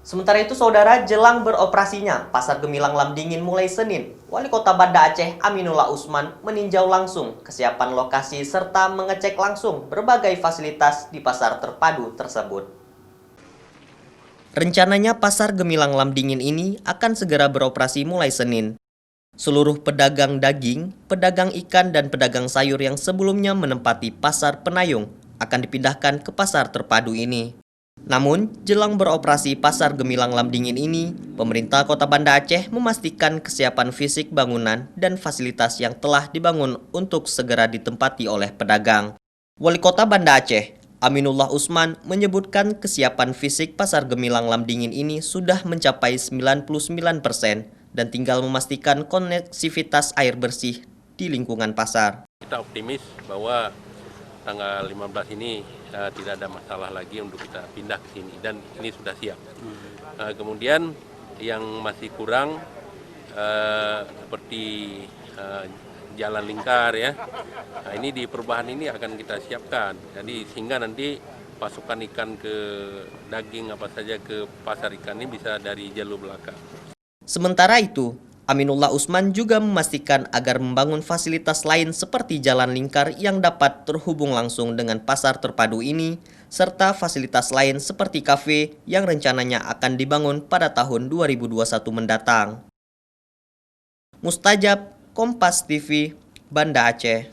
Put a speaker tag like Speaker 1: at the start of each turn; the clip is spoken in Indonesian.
Speaker 1: Sementara itu, saudara, jelang beroperasinya Pasar Gemilang Lamdingin mulai Senin, Wali Kota Banda Aceh Aminullah Usman meninjau langsung kesiapan lokasi serta mengecek langsung berbagai fasilitas di pasar terpadu tersebut. Rencananya Pasar Gemilang Lamdingin ini akan segera beroperasi mulai Senin. Seluruh pedagang daging, pedagang ikan, dan pedagang sayur yang sebelumnya menempati Pasar Penayung akan dipindahkan ke pasar terpadu ini. Namun, jelang beroperasi Pasar Gemilang Lamdingin ini, pemerintah Kota Banda Aceh memastikan kesiapan fisik bangunan dan fasilitas yang telah dibangun untuk segera ditempati oleh pedagang. Wali Kota Banda Aceh, Aminullah Usman, menyebutkan kesiapan fisik Pasar Gemilang Lamdingin ini sudah mencapai 99% dan tinggal memastikan koneksivitas air bersih di lingkungan pasar.
Speaker 2: Kita optimis bahwa tanggal 15 ini tidak ada masalah lagi untuk kita pindah ke sini dan ini sudah siap. Kemudian yang masih kurang seperti jalan lingkar ya. Nah, ini di perubahan ini akan kita siapkan. Jadi sehingga nanti pasokan ikan ke daging apa saja ke pasar ikan ini bisa dari jalur belakang.
Speaker 1: Sementara itu, Aminullah Usman juga memastikan agar membangun fasilitas lain seperti jalan lingkar yang dapat terhubung langsung dengan pasar terpadu ini, serta fasilitas lain seperti kafe yang rencananya akan dibangun pada tahun 2021 mendatang. Mustajab, Kompas TV, Banda Aceh.